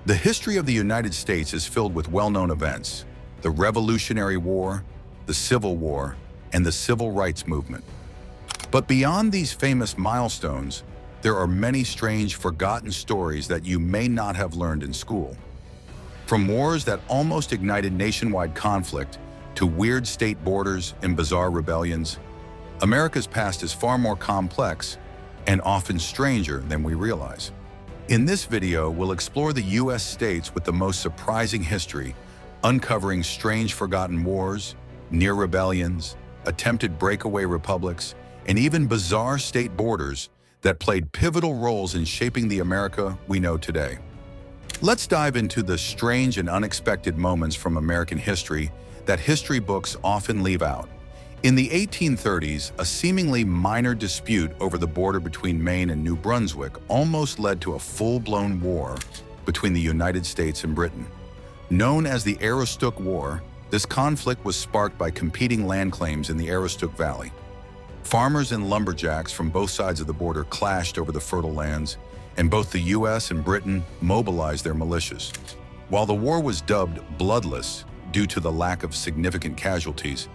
The history of the United States is filled with well-known events: the Revolutionary War, the Civil War, and the Civil Rights Movement. But beyond these famous milestones, there are many strange, forgotten stories that you may not have learned in school. From wars that almost ignited nationwide conflict to weird state borders and bizarre rebellions, America's past is far more complex and often stranger than we realize. In this video, we'll explore the U.S. states with the most surprising history, uncovering strange forgotten wars, near rebellions, attempted breakaway republics, and even bizarre state borders that played pivotal roles in shaping the America we know today. Let's dive into the strange and unexpected moments from American history that history books often leave out. In the 1830s, a seemingly minor dispute over the border between Maine and New Brunswick almost led to a full-blown war between the United States and Britain. Known as the Aroostook War, this conflict was sparked by competing land claims in the Aroostook Valley. Farmers and lumberjacks from both sides of the border clashed over the fertile lands, and both the U.S. and Britain mobilized their militias. While the war was dubbed bloodless due to the lack of significant casualties,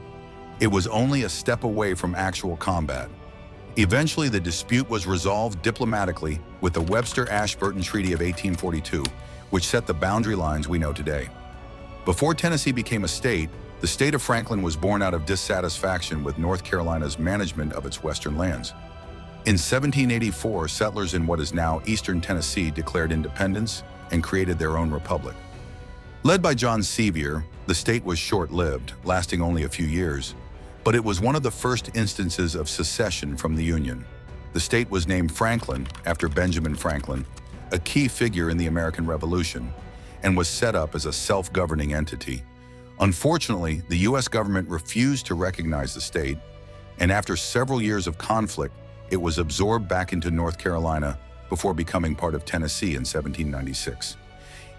it was only a step away from actual combat. Eventually, the dispute was resolved diplomatically with the Webster-Ashburton Treaty of 1842, which set the boundary lines we know today. Before Tennessee became a state, the state of Franklin was born out of dissatisfaction with North Carolina's management of its western lands. In 1784, settlers in what is now eastern Tennessee declared independence and created their own republic. Led by John Sevier, the state was short-lived, lasting only a few years, but it was one of the first instances of secession from the Union. The state was named Franklin after Benjamin Franklin, a key figure in the American Revolution, and was set up as a self-governing entity. Unfortunately, the U.S. government refused to recognize the state, and after several years of conflict, it was absorbed back into North Carolina before becoming part of Tennessee in 1796.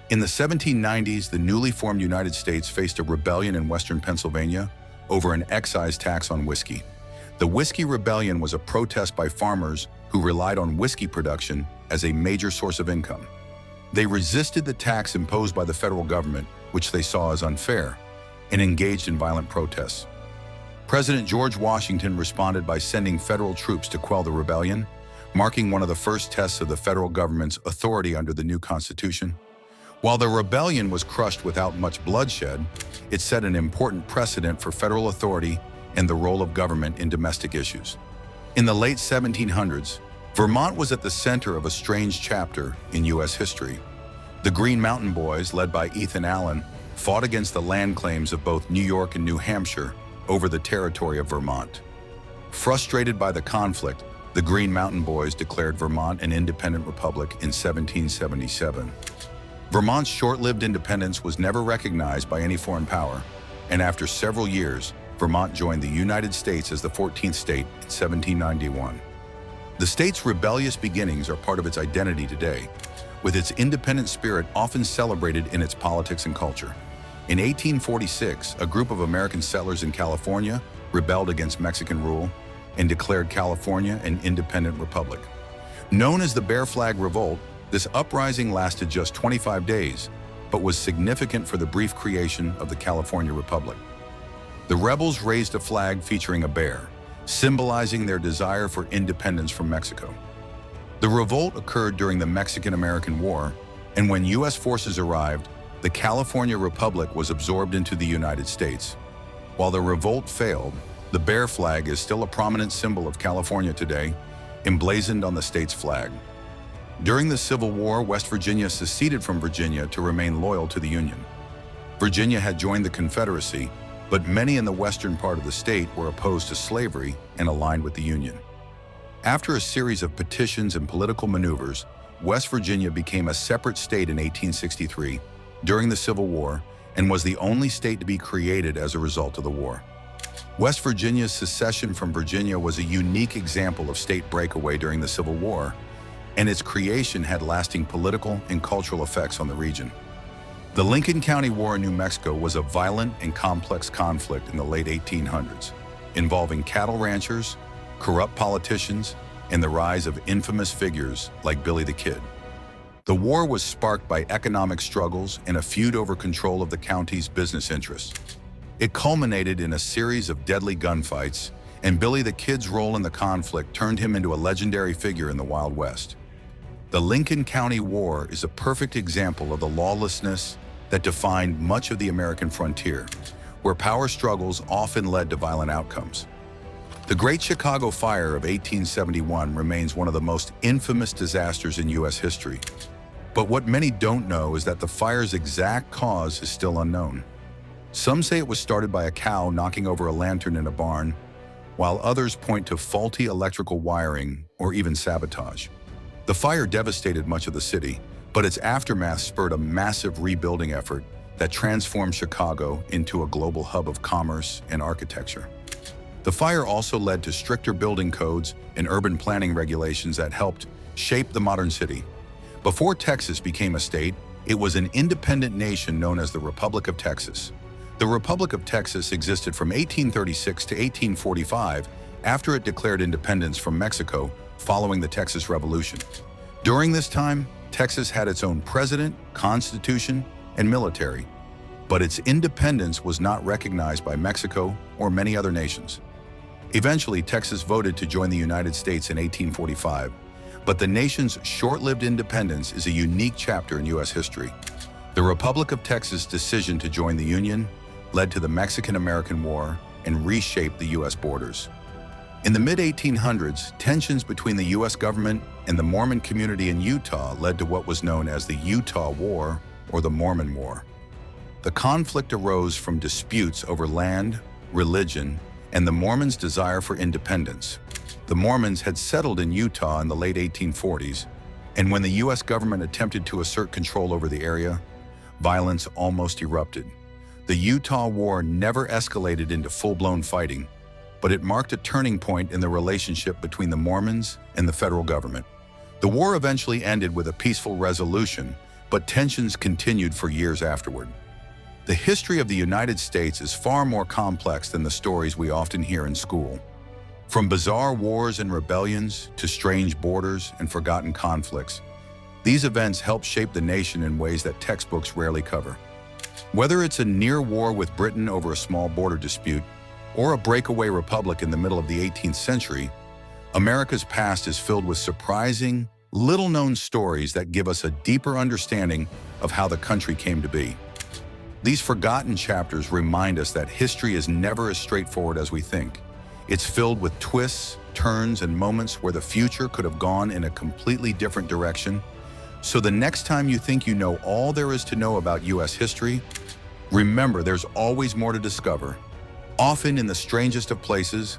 In the 1790s, the newly formed United States faced a rebellion in western Pennsylvania over an excise tax on whiskey. The Whiskey Rebellion was a protest by farmers who relied on whiskey production as a major source of income. They resisted the tax imposed by the federal government, which they saw as unfair, and engaged in violent protests. President George Washington responded by sending federal troops to quell the rebellion, marking one of the first tests of the federal government's authority under the new Constitution. While the rebellion was crushed without much bloodshed, it set an important precedent for federal authority and the role of government in domestic issues. In the late 1700s, Vermont was at the center of a strange chapter in U.S. history. The Green Mountain Boys, led by Ethan Allen, fought against the land claims of both New York and New Hampshire over the territory of Vermont. Frustrated by the conflict, the Green Mountain Boys declared Vermont an independent republic in 1777. Vermont's short-lived independence was never recognized by any foreign power, and after several years, Vermont joined the United States as the 14th state in 1791. The state's rebellious beginnings are part of its identity today, with its independent spirit often celebrated in its politics and culture. In 1846, a group of American settlers in California rebelled against Mexican rule and declared California an independent republic. Known as the Bear Flag Revolt, this uprising lasted just 25 days, but was significant for the brief creation of the California Republic. The rebels raised a flag featuring a bear, symbolizing their desire for independence from Mexico. The revolt occurred during the Mexican-American War, and when U.S. forces arrived, the California Republic was absorbed into the United States. While the revolt failed, the bear flag is still a prominent symbol of California today, emblazoned on the state's flag. During the Civil War, West Virginia seceded from Virginia to remain loyal to the Union. Virginia had joined the Confederacy, but many in the western part of the state were opposed to slavery and aligned with the Union. After a series of petitions and political maneuvers, West Virginia became a separate state in 1863 during the Civil War and was the only state to be created as a result of the war. West Virginia's secession from Virginia was a unique example of state breakaway during the Civil War, and its creation had lasting political and cultural effects on the region. The Lincoln County War in New Mexico was a violent and complex conflict in the late 1800s, involving cattle ranchers, corrupt politicians, and the rise of infamous figures like Billy the Kid. The war was sparked by economic struggles and a feud over control of the county's business interests. It culminated in a series of deadly gunfights, and Billy the Kid's role in the conflict turned him into a legendary figure in the Wild West. The Lincoln County War is a perfect example of the lawlessness that defined much of the American frontier, where power struggles often led to violent outcomes. The Great Chicago Fire of 1871 remains one of the most infamous disasters in U.S. history. But what many don't know is that the fire's exact cause is still unknown. Some say it was started by a cow knocking over a lantern in a barn, while others point to faulty electrical wiring or even sabotage. The fire devastated much of the city, but its aftermath spurred a massive rebuilding effort that transformed Chicago into a global hub of commerce and architecture. The fire also led to stricter building codes and urban planning regulations that helped shape the modern city. Before Texas became a state, it was an independent nation known as the Republic of Texas. The Republic of Texas existed from 1836 to 1845 after it declared independence from Mexico following the Texas Revolution. During this time, Texas had its own president, constitution, and military, but its independence was not recognized by Mexico or many other nations. Eventually, Texas voted to join the United States in 1845, but the nation's short-lived independence is a unique chapter in U.S. history. The Republic of Texas' decision to join the Union led to the Mexican-American War and reshaped the U.S. borders. In the mid-1800s, tensions between the U.S. government and the Mormon community in Utah led to what was known as the Utah War or the Mormon War. The conflict arose from disputes over land, religion, and the Mormons' desire for independence. The Mormons had settled in Utah in the late 1840s, and when the U.S. government attempted to assert control over the area, violence almost erupted. The Utah War never escalated into full-blown fighting, but it marked a turning point in the relationship between the Mormons and the federal government. The war eventually ended with a peaceful resolution, but tensions continued for years afterward. The history of the United States is far more complex than the stories we often hear in school. From bizarre wars and rebellions to strange borders and forgotten conflicts, these events help shape the nation in ways that textbooks rarely cover. Whether it's a near war with Britain over a small border dispute, or a breakaway republic in the middle of the 18th century, America's past is filled with surprising, little-known stories that give us a deeper understanding of how the country came to be. These forgotten chapters remind us that history is never as straightforward as we think. It's filled with twists, turns, and moments where the future could have gone in a completely different direction. So the next time you think you know all there is to know about U.S. history, remember there's always more to discover. Often in the strangest of places,